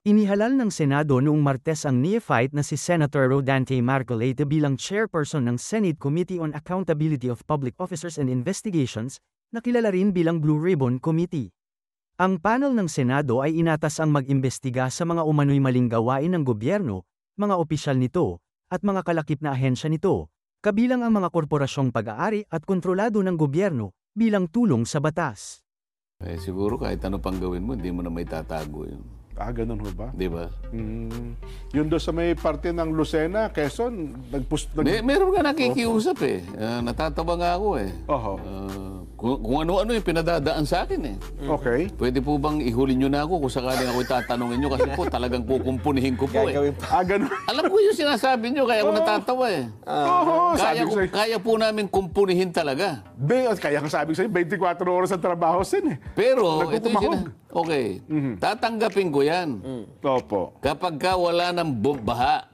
Inihalal ng Senado noong Martes ang neophyte na si Senator Rodante Marcoleta bilang chairperson ng Senate Committee on Accountability of Public Officers and Investigations, na kilala rin bilang Blue Ribbon Committee. Ang panel ng Senado ay inatas ang mag-imbestiga sa mga umano'y maling gawain ng gobyerno, mga opisyal nito, at mga kalakip na ahensya nito, kabilang ang mga korporasyong pag-aari at kontrolado ng gobyerno, bilang tulong sa batas. Siguro kahit ano pang gawin mo, hindi mo na may tatago yun. Ganun ho ba? Di ba? Yun doon sa may parte ng Lucena, Quezon, Meron ka nakikiusap eh. Natatawa nga ako eh. Oho. Kung ano-ano yung pinadadaan sa akin eh. Okay. Pwede po bang ihuli nyo na ako kung sakaling ako'y tatanungin nyo kasi po talagang kukumpunihin ko po eh. Ganun. Alam ko yung sinasabi nyo kaya ako natatawa eh. Oo, Kaya po namin kumpunihin talaga. Kaya nga sabi sa'yo, 24 oras ang trabaho sin eh. Pero ito yung okay, tatanggapin ko yan. Opo. Kapag ka wala ng baha.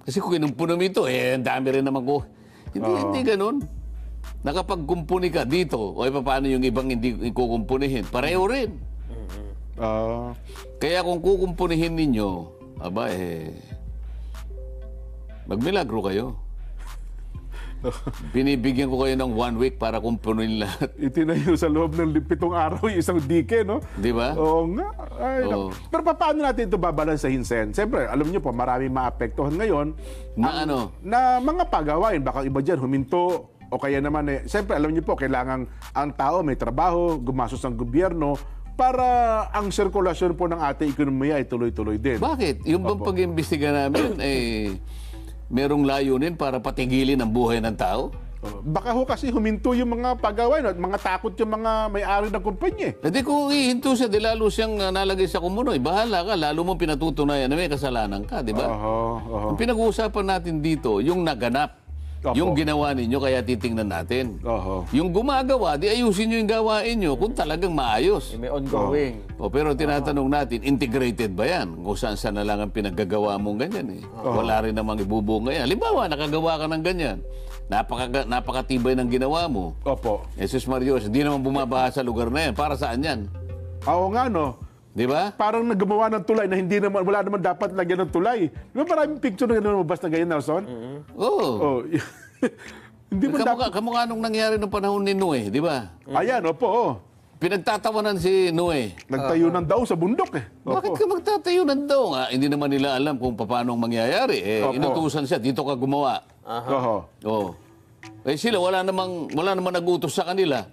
Kasi kung kinumpuno mo ito, ang dami rin naman ko. Hindi ganun. Nakapagkumpuni ka dito, o paano yung ibang hindi kukumpunihin? Pareho rin. Kaya kung kukumpunihin ninyo, magmilagro kayo. Binibigyan ko kayo ng 1 week para kumpunin lahat. Itinayo sa loob ng 7 araw yung isang dike, no? Di ba? Oo nga. Pero paano natin ito babalansahin, Sen? Siyempre, alam niyo po, maraming maapektuhan ngayon. Na mga pagawain. Baka iba dyan, huminto. O kaya naman, siyempre, alam niyo po, kailangan ang tao may trabaho, gumastos ng gobyerno, para ang sirkulasyon po ng ating ekonomiya ay tuloy-tuloy din. Bakit? Yung bang pag-imbestiga namin, merong layunin para patigilin ang buhay ng tao? Baka ho kasi huminto yung mga pagawain at mga takot yung mga may-ari ng kumpanya. Hindi kung ihinto siya, lalo siyang nalagay sa kumunoy. Bahala ka, lalo mong pinatutunayan na may kasalanan ka, di ba? Ang pinag-uusapan natin dito, yung naganap. Yung ginawa ninyo, kaya titingnan natin. Yung gumagawa, di ayusin nyo yung gawain nyo kung talagang maayos. May ongoing. Pero tinatanong natin, integrated ba yan? Kung saan na lang ang pinaggagawa mong ganyan eh. Wala rin namang ibubunga yan. Halimbawa, nakagawa ka ng ganyan. Napakatibay ng ginawa mo. Jesus Marios, hindi naman bumabaha sa lugar na yan. Para saan yan? Oo nga, no? Di ba? Parang naggumawa ng tulay na wala naman dapat lagyan ng tulay. Di ba maraming picture na lumabas na ganyan, Nelson? Oo. Hindi mo dapat... Kamukha nung nangyari noong panahon ni Noe, di ba? Ayan, opo. Pinagtatawanan si Noe. Nagtayo ng daw sa bundok eh. Bakit ka magtatayo ng daw? Hindi naman nila alam kung paano mangyayari. Inutusan siya, dito ka gumawa. Sila, wala namang nag-utos sa kanila.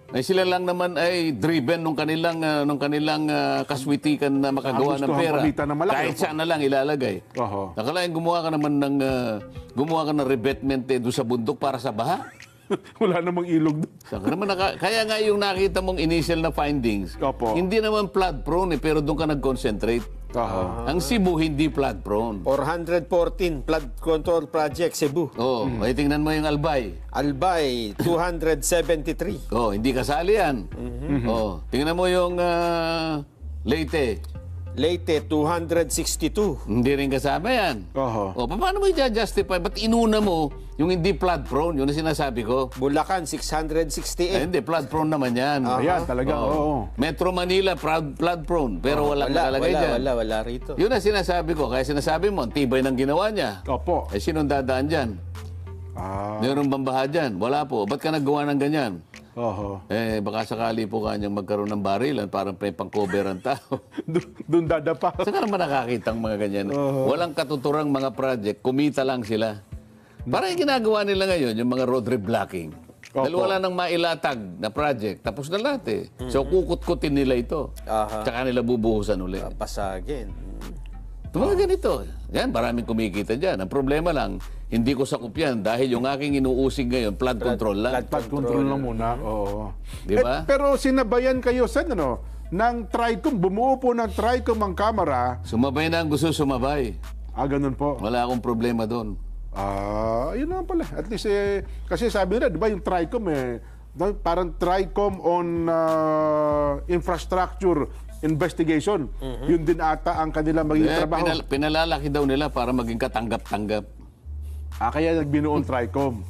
Sila lang naman ay driven nung kanilang kaswitikan na makagawa ng pera. Kahit saan na lang ilalagay. Nakalain gumawa ka ng revetment doon sa bundok para sa baha. Wala namang ilog doon. Kaya nga yung nakita mong initial na findings, hindi naman flood prone pero doon ka nag-concentrate. Ang Cebu hindi flood prone. 414 flood control project Cebu. Ay tingnan mo yung Albay. Albay 273. Hindi kasali yan. Tingnan mo yung Leyte. Leyte 262. Hindi rin kasama yan. Paano mo i-justify? Ba't inuna mo yung hindi flood prone? Yun ang sinasabi ko. Bulacan 668. Hindi, flood prone naman yan. Ayan, talaga. Metro Manila, flood prone. Pero walang nakalagay dyan. Wala rito. Yun ang sinasabi ko. Kaya sinasabi mo, ang tibay ng ginawa niya. Sinong dadaan dyan? Meron bang baha dyan? Wala po. Ba't ka naggawa ng ganyan? Baka sakali po kanyang magkaroon ng barilan parang pang-cover ang tao. Doon dadapa. Saan ka naman nakakita ang mga ganyan? Walang katuturang mga project, kumita lang sila. Parang yung ginagawa nila ngayon, yung mga road reblocking. Dahil wala nang mailatag na project, tapos na lahat eh. So kukut-kutin nila ito. Tsaka nila bubuhusan ulit. Pasagin. Mga ganito. Yan, maraming kumikita dyan. Ang problema lang, hindi ko sakup yan dahil yung aking inuusig ngayon, flood control lang. Flood control lang muna. Di ba? Pero sinabayan kayo sa ng TRICOM, bumuo po ng TRICOM ang kamera. Sumabay na ang gusto sumabay. Ganun po. Wala akong problema doon. Yun naman pala. At least, kasi sabi nila, di ba yung TRICOM parang TRICOM on infrastructure investigation. Yun din ata ang kanila maging trabaho. Pinalalaki daw nila para maging katanggap-tanggap. Kaya nagbinuon TRICOM.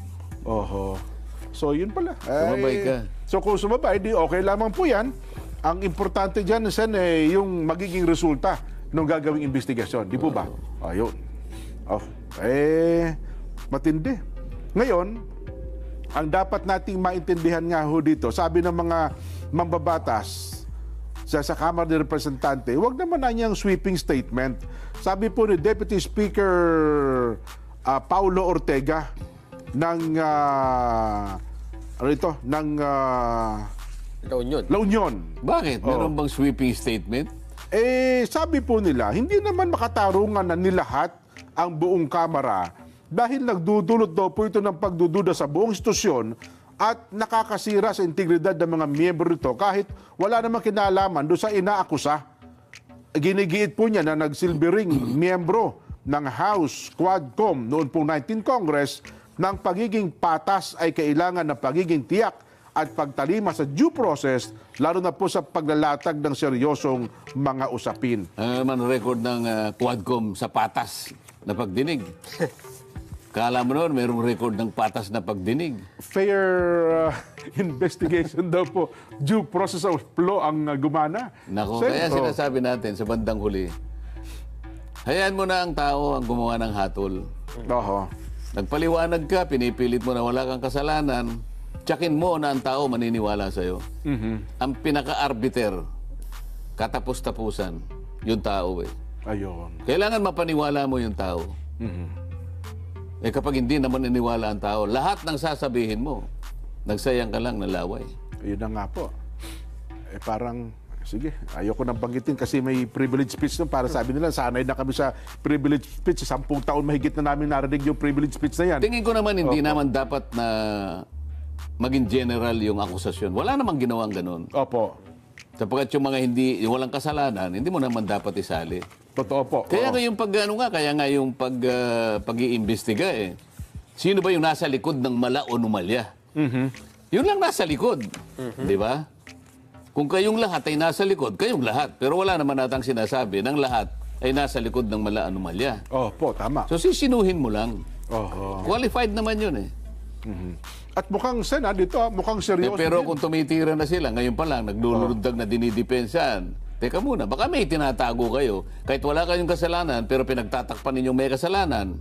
So, yun pala. Sumabay ka. So, kung sumabay, di okay lamang po yan. Ang importante dyan, Sen, yung magiging resulta ng gagawing investigasyon. Di po ba? Ayun. Matindi. Ngayon, ang dapat nating maintindihan nga ho dito, sabi ng mga mambabatas sa Kamara ng Representante, huwag naman na niyang sweeping statement. Sabi po ni Deputy Speaker Paulo Ortega ng La Union. Bakit? Meron bang sweeping statement? Sabi po nila, hindi naman makatarungan na nilahat ang buong Kamara dahil nagdudulot daw po ito ng pagdududa sa buong institusyon at nakakasira sa integridad ng mga miyembro nito kahit wala namang kinalaman doon sa inaakusa. Ginigiit po niya na nagsilbing miyembro ng House Quadcom noon pong 19th Congress ng pagiging patas ay kailangan ng pagiging tiyak at pagtalima sa due process, lalo na po sa paglalatag ng seryosong mga usapin. Ano record ng Quadcom sa patas na pagdinig? Kala mo noon, mayroong record ng patas na pagdinig. Fair investigation daw po. Due process of law ang gumana. Nako, kaya sinasabi natin sa bandang huli, hayaan mo na ang tao ang gumawa ng hatol. Nagpaliwanag ka, pinipilit mo na wala kang kasalanan, tsakin mo na ang tao maniniwala sa'yo. Ang pinaka-arbiter, katapos-tapusan, yung tao Ayun. Kailangan mapaniwala mo yung tao. Kapag hindi naman naniwala ang tao, lahat ng sasabihin mo, nagsayang ka lang ng laway. Ayun na nga po. Parang, sige, ayoko nang banggitin kasi may privilege speech nun. Para sabi nila, sanay na kami sa privilege speech. 10 taon mahigit na namin narinig yung privilege speech na yan. Tingin ko naman, hindi naman dapat na maging general yung akusasyon. Wala namang ginawang ganun. Opo. Sapagkat yung mga walang kasalanan, hindi mo naman dapat isali. Totoo po. Kaya nga yung pag-iimbestiga Sino ba yung nasa likod ng mala o numalya? Yun lang nasa likod. Di ba? Kung kayong lahat ay nasa likod, kayong lahat. Pero wala naman natang sinasabi ng lahat ay nasa likod ng mala o numalya. Opo, tama. So sisinuhin mo lang. Qualified naman yun At mukhang dito, mukhang seryoso pero din. kung tumitira na sila, ngayon pa lang, naglulundag na dinidepensahan. Teka muna, baka may tinatago kayo. Kahit wala kayong kasalanan, pero pinagtatakpan ninyong may kasalanan.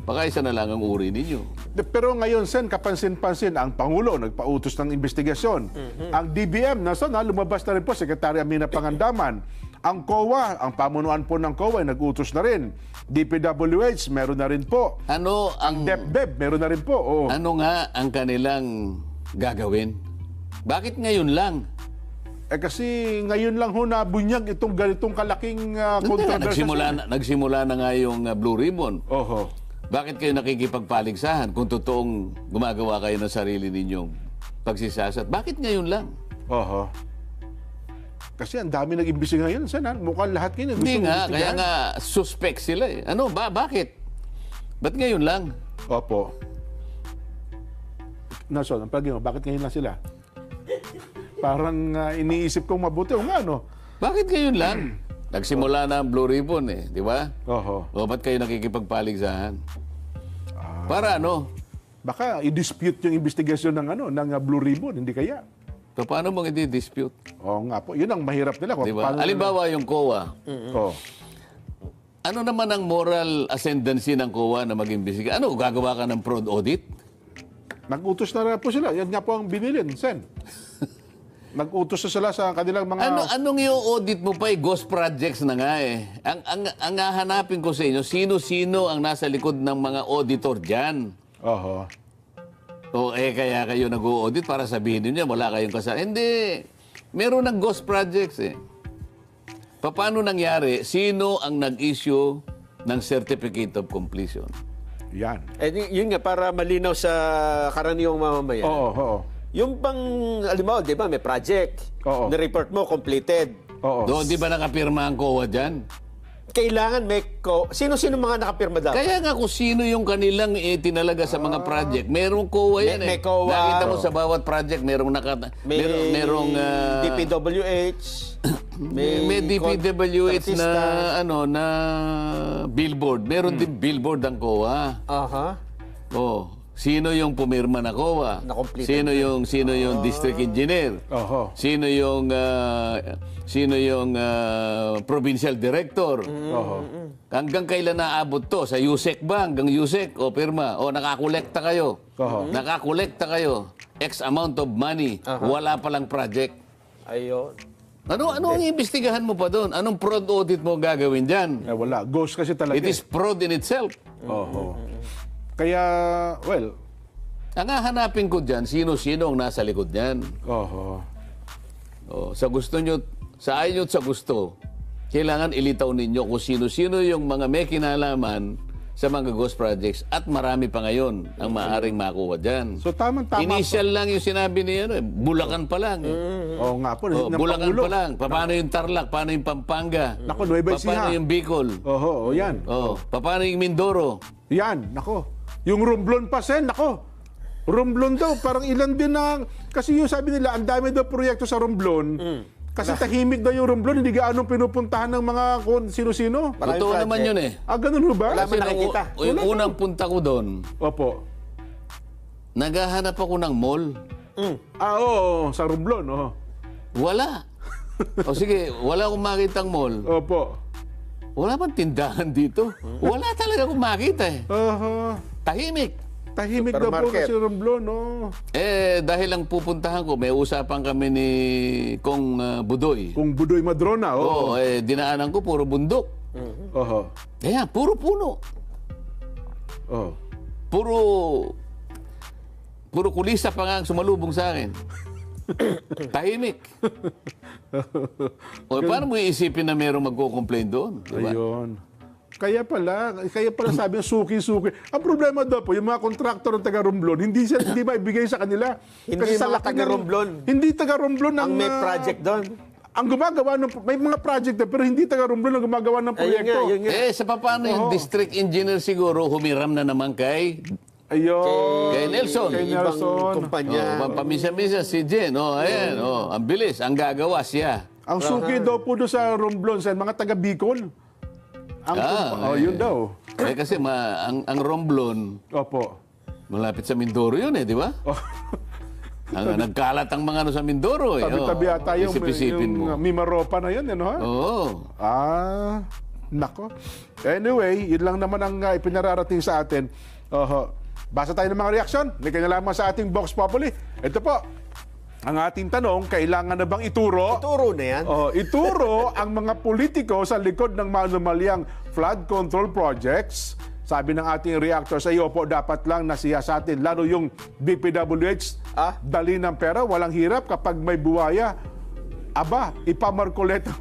Baka isa na lang ang uri ninyo. Pero ngayon, Sen, kapansin-pansin, ang Pangulo nagpautos ng investigasyon. Ang DBM, lumabas na rin po, Secretary Amina Pangandaman. Ang COA, ang pamunuan po ng COA, nag-utos na rin. DPWH, meron na rin po. Ang DepDep, meron na rin po. Ano nga ang kanilang gagawin? Bakit ngayon lang? Kasi ngayon lang ho nabunyag itong ganitong kalaking kontrobersya. Nagsimula na nga yung Blue Ribbon. Bakit kayo nakikipagpaligsahan kung totoong gumagawa kayo ng sarili ninyong pagsisasat? Bakit ngayon lang? Kasi ang dami nag-imbestiga ngayon. Mukhang lahat ngayon. Hindi nga, kaya nga suspect sila Bakit? Ba't ngayon lang? Opo. Nason, ang pagiging, bakit ngayon lang sila? Parang iniisip kong mabuti. Bakit ngayon lang? Nagsimula na ang Blue Ribbon di ba? Ba't kayo nakikipagpaligsahan? Para Baka i-dispute yung investigasyon ng Blue Ribbon, hindi kaya? So, paano mong i-dispute? Oo nga po. Yun ang mahirap nila. Diba? Halimbawa yung COA. Ano naman ang moral ascendancy ng COA na mag-imbestiga? Gagawa ka ng fraud audit? Nag-utos na po sila. Yan nga po ang binilin, Sen. Nag-utos na sila sa kanilang mga... Anong i-audit mo pa ghost projects na nga Ang hahanapin ko sa inyo, sino-sino ang nasa likod ng mga auditor dyan? Kaya kayo nag-audit para sabihin niyo wala kayong kasalanan. Hindi. Meron ng ghost projects Paano nangyari? Sino ang nag-issue ng Certificate of Completion? Yan. Yun nga, para malinaw sa karaniwang mamamayan. Yung bang, alimbawa, di ba, may project. Na-report mo, completed. Doon, di ba nakapirma ang COA dyan? Kailangan may sino-sino mga nakapirma dapat? Kaya nga kung sino yung kanilang tinalaga sa mga project, merong COA yan May COA. Nakita mo sa bawat project, merong merong DPWH. may DPWH na billboard. Meron din billboard ang COA. Sino yung pumirma na COA? Sino yung district engineer? Sino yung provincial director? Hanggang kailan naabot to? Sa USEC ba? Hanggang USEC o pirma? O nakakolekta kayo? Nakakolekta kayo. X amount of money. Wala palang project. Ayun. Ano ang iimbestigahan mo pa doon? Anong fraud audit mo gagawin dyan? Wala. Ghost kasi talaga. It is fraud in itself. Kaya, well... Ang hahanapin ko dyan, sino-sino ang nasa likod niyan. Sa gusto nyo, sa ayaw nyo at sa gusto, kailangan ilitaw ninyo kung sino-sino yung mga may kinalaman sa mga ghost projects at marami pa ngayon ang maaaring makuha dyan. So, tama-tama. Initial lang yung sinabi ni Bulacan pa lang. Oo nga po. Bulacan pa lang. Paano yung Tarlac? Paano yung Pampanga? Nako, Nueva Ecija. Paano yung Bicol? Yan. Paano yung Mindoro? Yan, nako. Yung Romblon pa, Sen, nako. Romblon daw, parang ilan din na... Kasi yung sabi nila, ang dami daw proyekto sa Romblon. Kasi tahimik daw yung Romblon, hindi gaano pinupuntahan ng mga sino-sino. Totoo naman yun eh. Ganun ho ba? Wala man nakikita. Yung unang punta ko doon, naghahanap ako ng mall. Oo, sa Romblon. Wala. Sige, wala akong makitang mall. Wala bang tindahan dito? Wala talaga akong makita eh. Tahimik. Tahimik daw po kasi Romblon, no? Dahil lang pupuntahan ko, may usapan kami ni Kong Budoy. Kung Budoy Madrona, dinaanan ko, puro bundok. Kaya, puro puno. Puro kulisa pa nga ang sumalubong sa akin. Tahimik. Paano mo iisipin na mayroong magko-complain doon? Diba? Ayun. Kaya pala sabi ng suki-suki. Ang problema daw po, yung mga kontraktor ng taga-Romblon, hindi maibigay sa kanila. Hindi mga taga-Romblon. Hindi taga-Romblon ang may project doon. Ang gumagawa may mga project na, pero hindi taga-Romblon ang gumagawa ng proyekto. Sa paano yung district engineer siguro humiram na naman kay Nelson. Kay Nelson. Kumpanya. Pamisa-misa si Jen. Ang bilis. Ang gagawa siya. Ang suki daw po doon sa Romblon, sa mga taga-Bicol. Yun daw. Kasi ang Romblon, malapit sa Mindoro yun di ba? Nagkalat ang mga sa Mindoro Tabi-tabi ata yung Mimaropa na yun, nako. Anyway, yun lang naman ang ipinararating sa atin. Basa tayo ng mga reaksyon. May kinalaman sa ating Vox Populi. Ito po. Ang ating tanong, kailangan na bang ituro? Ituro na yan. Ituro ang mga politiko sa likod ng manumalyang flood control projects. Sabi ng ating reactor sa iyo po, dapat lang nasiyasatin. Lalo yung DPWH, dali ng pera, walang hirap kapag may buwaya. Ipamarkoleta.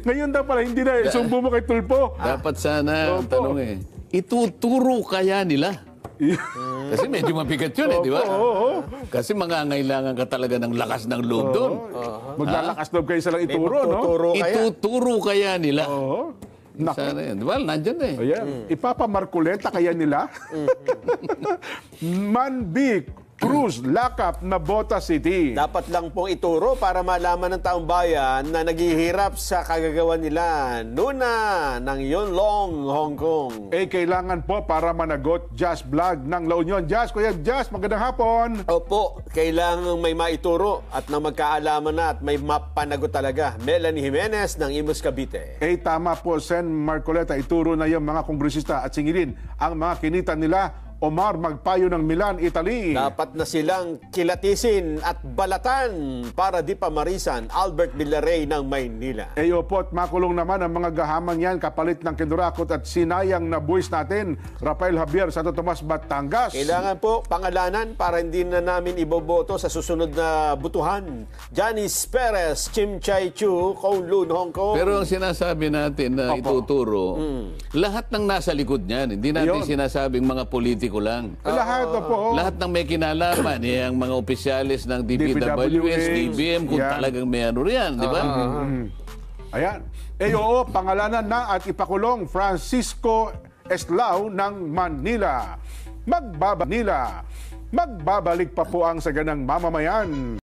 Ngayon daw pala, hindi na. Sumbo mo kay Tulpo. Dapat sana, ang tanong ituturo kaya nila? Kasi medyo mabigat yun di ba? Kasi mangangailangan ka talaga ng lakas ng loob doon. Maglalakas loob kayo sa lang ituro, no? Ituturo kaya nila. Sana yan. Well, nandyan Ipapamarkuleta kaya nila? Manbik Cruz, Lakap, Nabota City. Dapat lang pong ituro para malaman ng taong bayan na naghihirap sa kagagawa nila Nuna ng Yonlong, Hong Kong. Kailangan po para managot Jazz Vlog ng La Union. Kuya Jazz, magandang hapon. Opo, kailangan may maituro at na magkaalaman na at may mapanagot talaga. Melanie Jimenez ng Imus Cavite. Tama po, Sen Marcoleta. Ituro na yung mga kongresista at singilin ang mga kinita nila. Omar Magpayo ng Milan, Italy. Dapat na silang kilatisin at balatan para di pamarisan. Albert Villaray ng Maynila. Opo, at makulong naman ang mga gahamang yan kapalit ng kinurakot at sinayang na buwis natin. Rafael Javier, Santo Tomas, Batangas. Kailangan po pangalanan para hindi na namin iboboto sa susunod na butuhan. Janice Perez, Chim Chai Chu, Kowloon, Hong Kong. Pero ang sinasabi natin na ituturo, lahat ng nasa likod niyan. Hindi natin sinasabing mga politiko lang. Lahat po. Lahat ng may kinalaman, ang mga opisyalis ng DPWH, DBM, kung talagang may ano riyan, di ba? Ayan. Pangalanan na at ipakulong Francisco Eslao ng Manila. Magbabalik pa po ang saganang mamamayan.